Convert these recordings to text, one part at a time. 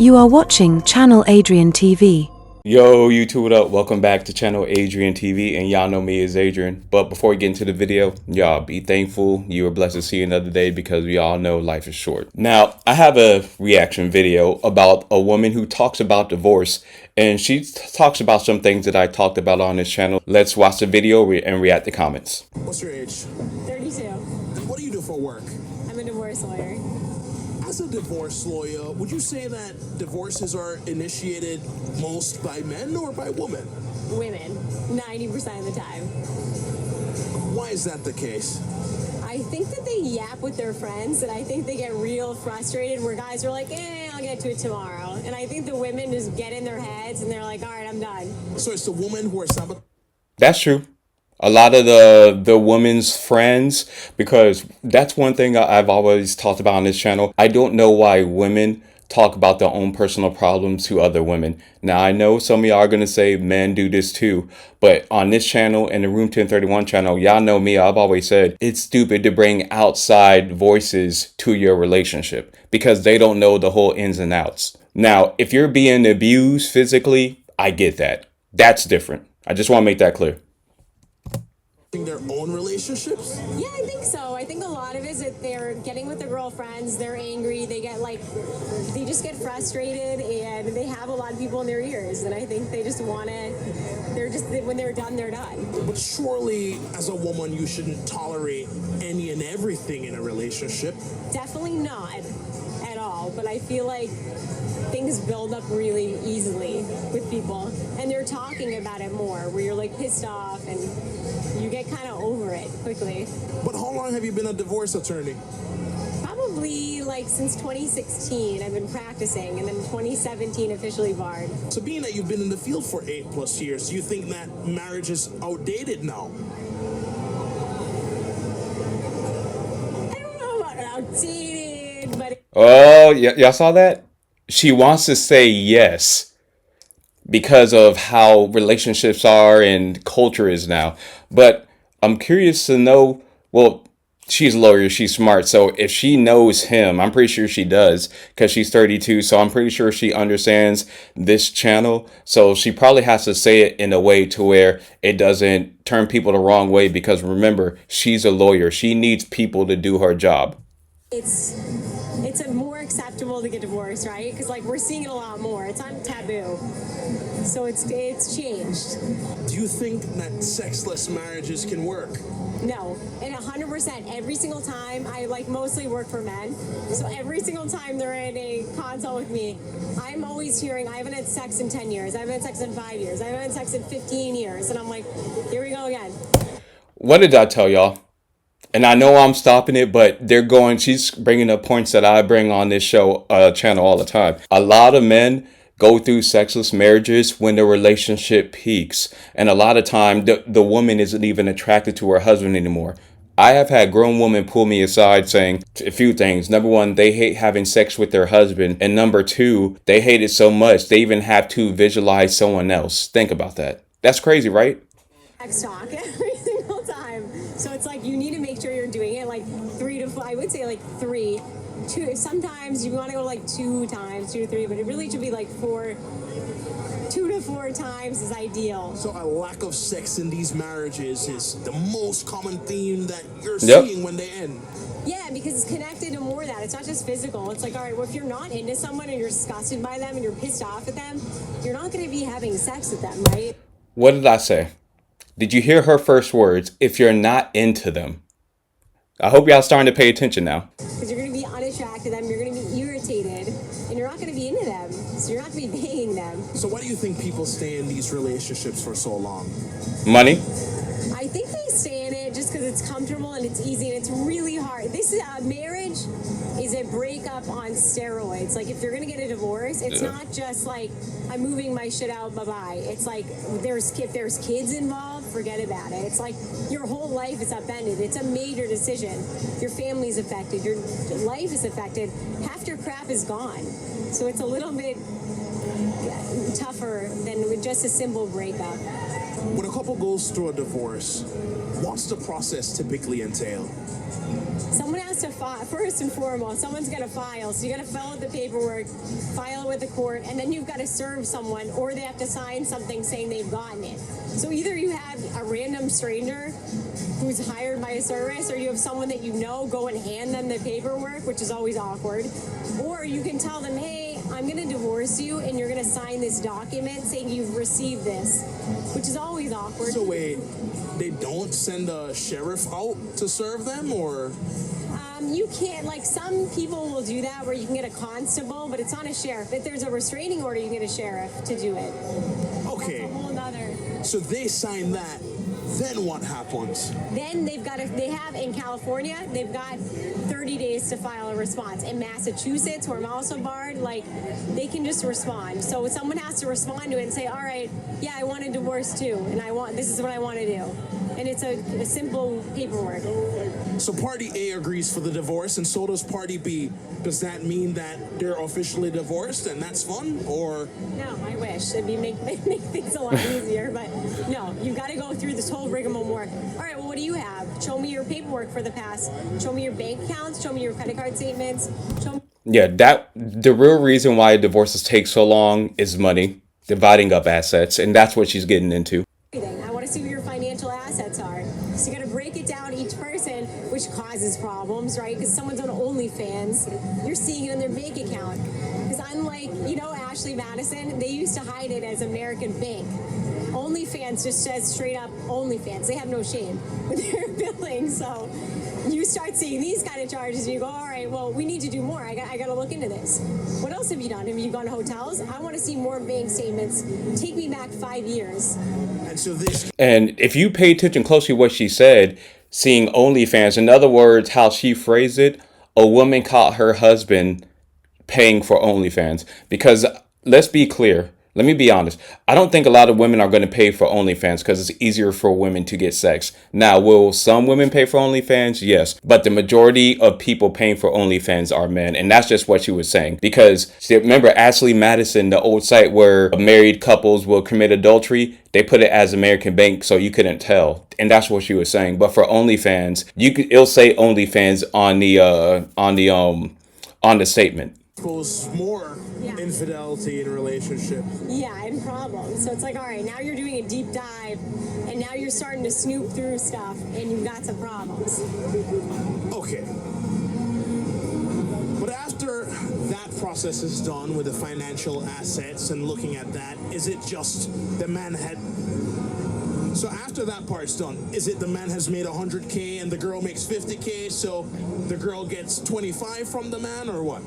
You are watching Channel Adrian TV. Yo, YouTube, what up? Welcome back to Channel Adrian TV, and y'all know me as Adrian. But before we get into the video, y'all be thankful you were blessed to see another day, because we all know life is short. Now, I have a reaction video about a woman who talks about divorce, and she talks about some things that I talked about on this channel. Let's watch the video and react to comments. What's your age? 32. And what do you do for work? I'm a divorce lawyer. As a divorce lawyer, would you say that divorces are initiated most by men or by women? Women, 90% of the time. Why is that the case? I think that they yap with their friends, and I think they get real frustrated where guys are like, I'll get to it tomorrow. And I think the women just get in their heads and they're like, all right, I'm done. So it's the women who are sabotaging. That's true. A lot of the women's friends, because that's one thing I've always talked about on this channel. I don't know why women talk about their own personal problems to other women. Now, I know some of y'all are going to say men do this too, but on this channel and the Room 1031 channel, y'all know me. I've always said it's stupid to bring outside voices to your relationship because they don't know the whole ins and outs. Now, if you're being abused physically, I get that. That's different. I just want to make that clear. Their own relationships? Yeah, I think so. I think a lot of it is that they're getting with their girlfriends, they're angry, they just get frustrated, and they have a lot of people in their ears, and I think they just want to, when they're done, they're done. But surely, as a woman, you shouldn't tolerate any and everything in a relationship. Definitely not at all, but I feel like things build up really easily with people, and they're talking about it more, where you're like pissed off and you get kind of over it quickly. But how long have you been a divorce attorney? Probably like since 2016 I've been practicing, and then 2017 officially barred. So being that you've been in the field for 8+ years, do you think that marriage is outdated now? I don't know about outdated, but... Oh, y'all saw that? She wants to say yes because of how relationships are and culture is now. But I'm curious to know, well, she's a lawyer, she's smart. So if she knows him, I'm pretty sure she does because she's 32. So I'm pretty sure she understands this channel. So she probably has to say it in a way to where it doesn't turn people the wrong way, because remember, she's a lawyer. She needs people to do her job. It's a more acceptable to get divorced, right? Because like we're seeing it a lot more. It's not taboo. So it's changed. Do you think that sexless marriages can work? No, and 100% every single time. I mostly work for men, so every single time they're in a consult with me, I'm always hearing, I haven't had sex in 10 years, I haven't had sex in 5 years, I haven't had sex in 15 years, and I'm like, here we go again. What did I tell y'all? And I know I'm stopping it, but she's bringing up points that I bring on this channel all the time. A lot of men go through sexless marriages when the relationship peaks. And a lot of time, the woman isn't even attracted to her husband anymore. I have had grown women pull me aside saying a few things. Number one, they hate having sex with their husband. And number two, they hate it so much, they even have to visualize someone else. Think about that. That's crazy, right? Sex talk every single time. So it's like you need to make sure you're doing it like 3 to 5. I would say like 3. 2. Sometimes you want to go like 2 times, 2 to 3, but it really should be like 4. 2 to 4 times is ideal. So a lack of sex in these marriages is the most common theme that you're seeing when they end. Yeah, because it's connected to more of that. It's not just physical. It's like, all right, well, if you're not into someone and you're disgusted by them and you're pissed off at them, you're not going to be having sex with them, right? What did I say? Did you hear her first words? If you're not into them. I hope y'all starting to pay attention now. Because you're going to be unattracted to them, you're going to be irritated, and you're not going to be into them. So you're not going to be paying them. So why do you think people stay in these relationships for so long? Money? I think they stay in it just because it's comfortable and it's easy and it's really hard. This is marriage is a breakup on steroids. Like if you're gonna get a divorce, it's not just like I'm moving my shit out, bye-bye. It's like if there's kids involved, forget about it. It's like your whole life is upended. It's a major decision. Your family's affected, your life is affected. Half your crap is gone. So it's a little bit tougher than with just a simple breakup. When a couple goes through a divorce, what's the process typically entail? Someone has to file, first and foremost, someone's got to file. So you got to fill out the paperwork, file it with the court, and then you've got to serve someone, or they have to sign something saying they've gotten it. So either you have a random stranger who's hired by a service, or you have someone that you know go and hand them the paperwork, which is always awkward. Or you can tell them, hey, I'm going to divorce you, and you're going to sign this document saying you've received this, which is always awkward. So wait, they don't send a sheriff out to serve them, or? You can't, like, some people will do that where you can get a constable, but it's not a sheriff. If there's a restraining order, you can get a sheriff to do it. Okay. That's a whole nother. So they sign that, then what happens? Then they have in California, they've got 30 days to file a response. In Massachusetts, where I'm also barred, like, they can just respond. So someone has to respond to it and say, all right, yeah, I want a divorce too, and this is what I want to do. And it's a simple paperwork. So party A agrees for the divorce, and so does party B. Does that mean that they're officially divorced and that's fun, or? No, I wish. It'd make things a lot easier, but no, you've got to go through this whole rigmarole. All right, well, what do you have? Show me your paperwork for the past. Show me your bank accounts. Show me your credit card statements. Show me. Yeah, the real reason why divorces take so long is money, dividing up assets, and that's what she's getting into. I want to see what your financial assets are. So you got to break it down each person, which causes problems, right? Because someone's on OnlyFans, you're seeing it in their bank account. Because unlike, Ashley Madison, they used to hide it as American Bank. OnlyFans just says straight up OnlyFans. They have no shame with their billing. So you start seeing these kind of charges, and you go, all right, well, we need to do more. I got to look into this. What else have you done? Have you gone to hotels? I want to see more bank statements. Take me back 5 years. And if you pay attention closely to what she said, seeing OnlyFans, in other words, how she phrased it, a woman caught her husband paying for OnlyFans. Because let's be clear. Let me be honest. I don't think a lot of women are going to pay for OnlyFans because it's easier for women to get sex. Now, will some women pay for OnlyFans? Yes. But the majority of people paying for OnlyFans are men. And that's just what she was saying. Because remember Ashley Madison, the old site where married couples will commit adultery? They put it as American Bank so you couldn't tell. And that's what she was saying. But for OnlyFans, it'll say OnlyFans on the statement. More infidelity in a relationship. Yeah, and problems. So it's like, all right, now you're doing a deep dive, and now you're starting to snoop through stuff, and you've got some problems. Okay. But after that process is done with the financial assets and looking at that, is it just the man had... So after that part's done, is it the man has made 100K and the girl makes 50K, so the girl gets 25 from the man, or what?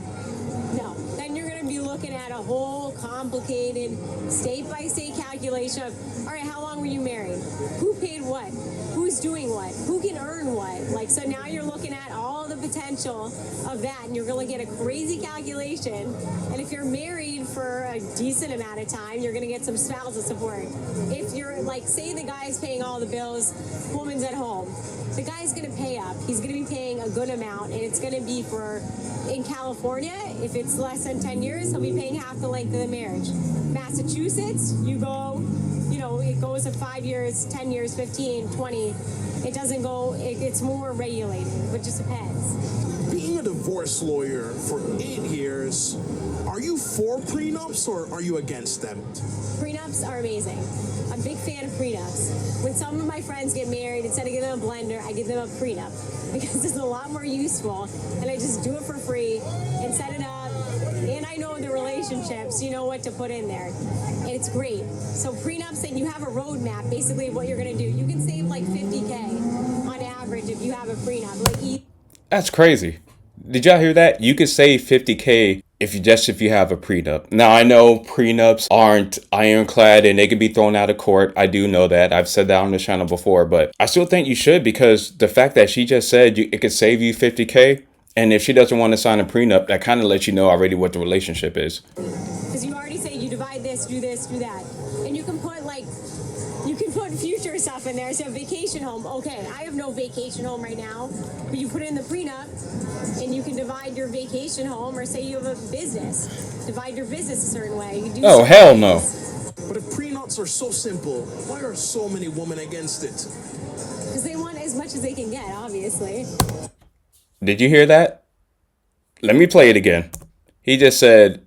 No, then you're going to be looking at a whole complicated state-by-state calculation of, all right, how long were you married? Who paid what? Who's doing what? Who can earn what? Like, so now you're looking at all the potential of that, and you're going to get a crazy calculation. And if you're married for a decent amount of time, you're going to get some spousal support. If you're, like, say the guy's paying all the bills, woman's at home. The guy's going to pay up. He's going to be paying a good amount, and it's going to be for, in California, if it's less than 10 years, he'll be paying half the length of the marriage. Massachusetts, you go, it goes to 5 years, 10 years, 15, 20. It doesn't go, it's more regulated, but just depends. Being a divorce lawyer for 8 years, are you for prenups or are you against them? Prenups are amazing. I'm a big fan of prenups. When some of my friends get married, instead of giving them a blender, I give them a prenup because it's a lot more useful, and I just do it for free and set it up. And I know the relationships, you know what to put in there. And it's great. So prenups, and you have a roadmap, basically, of what you're going to do. You can save like 50K on average if you have a prenup. That's crazy. Did y'all hear that? You could save 50K if you have a prenup. Now, I know prenups aren't ironclad and they can be thrown out of court. I do know that. I've said that on the channel before, but I still think you should, because the fact that she just said it could save you 50K, and if she doesn't want to sign a prenup, that kind of lets you know already what the relationship is. Because you already say you divide this, do that. And you can put future stuff and there's a vacation home. Okay, I have no vacation home right now, but you put in the prenup and you can divide your vacation home, or say you have a business, divide your business a certain way. You do Oh, certain hell no. things. But if prenups are so simple, why are so many women against it? Because they want as much as they can get, obviously. Did you hear that? Let me play it again. He just said,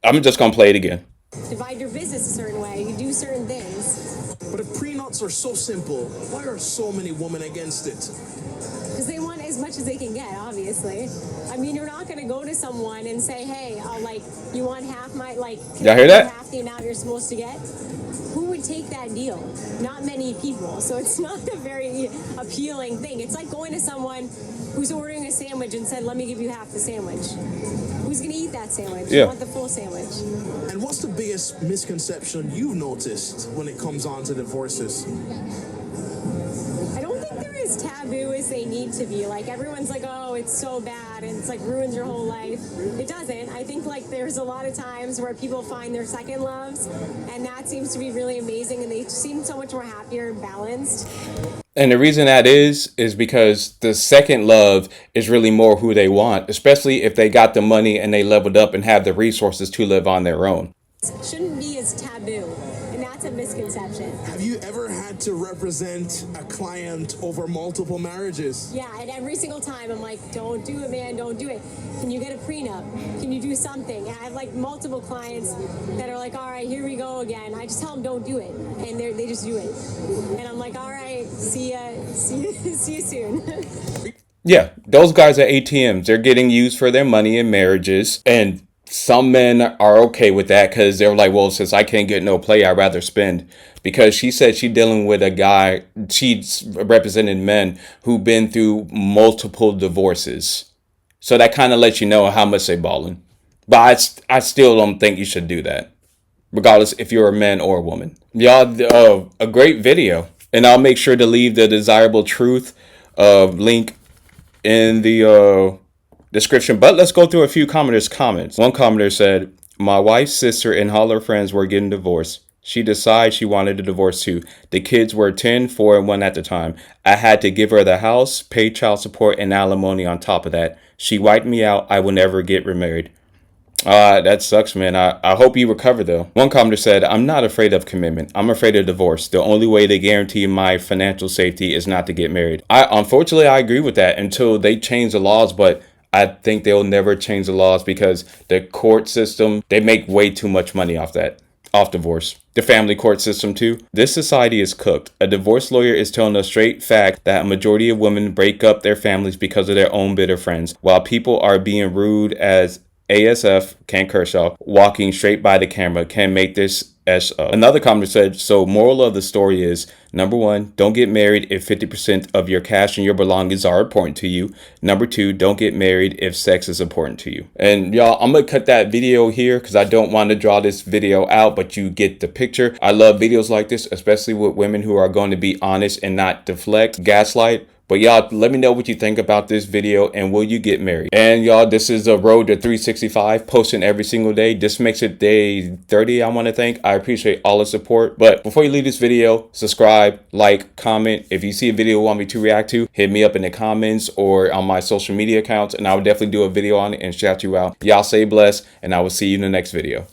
I'm just going to play it again. Divide your business a certain way. You do certain things. But if prenups are so simple, why are so many women against it? Because they want as much as they can get, obviously. I mean, you're not going to go to someone and say, hey, you want half my, can Y'all hear I that? have half the amount you're supposed to get? Who would take that deal? Not many people. So it's not a very appealing thing. It's like going to someone who's ordering a sandwich and said, let me give you half the sandwich. Who's going to eat that sandwich? Yeah. You want the full sandwich. And what's the biggest misconception you've noticed when it comes on to divorces? I don't think they're as taboo as they need to be. Like, everyone's like, oh, it's so bad, and it's like ruins your whole life. It doesn't. I think there's a lot of times where people find their second loves, and that seems to be really amazing, and they seem so much more happier and balanced. And the reason that is because the second love is really more who they want, especially if they got the money and they leveled up and have the resources to live on their own. It shouldn't be as taboo, and that's a misconception. Have you ever had to represent a client over multiple marriages? Yeah, and every single time I'm like, don't do it, man, don't do it. Can you get a prenup? Can you do something? And I have multiple clients that are like, all right, here we go again. I just tell them don't do it, and they just do it. And I'm like, all right, see you soon. Yeah, those guys are ATMs. They're getting used for their money in marriages. And some men are okay with that because they're like, well, since I can't get no play, I'd rather spend. Because she said she's dealing with a guy, she's represented men who've been through multiple divorces. So that kind of lets you know how much they balling. But I still don't think you should do that, regardless if you're a man or a woman. Y'all, a great video. And I'll make sure to leave the desirable truth link in the description. But let's go through a few commenters' comments. One commenter said, my wife's sister and all her friends were getting divorced. She decided she wanted a divorce too. The kids were 10, 4, and 1 at the time. I had to give her the house, pay child support, and alimony on top of that. She wiped me out. I will never get remarried. That sucks, man. I hope you recover, though. One commenter said, I'm not afraid of commitment. I'm afraid of divorce. The only way to guarantee my financial safety is not to get married. Unfortunately, I agree with that until they change the laws, but I think they'll never change the laws because the court system, they make way too much money off divorce. The family court system, too. This society is cooked. A divorce lawyer is telling a straight fact that a majority of women break up their families because of their own bitter friends, while people are being rude as ASF, can't curse y'all, walking straight by the camera can make this S up. Another commenter said, so moral of the story is, number 1, don't get married if 50% of your cash and your belongings are important to you. Number 2, don't get married if sex is important to you. And y'all, I'm gonna cut that video here because I don't want to draw this video out, but you get the picture. I love videos like this, especially with women who are going to be honest and not deflect, gaslight. But y'all, let me know what you think about this video, and will you get married? And y'all, this is a road to 365, posting every single day. This makes it day 30, I want to think. I appreciate all the support. But before you leave this video, subscribe, like, comment. If you see a video you want me to react to, hit me up in the comments or on my social media accounts, and I will definitely do a video on it and shout you out. Y'all stay blessed, and I will see you in the next video.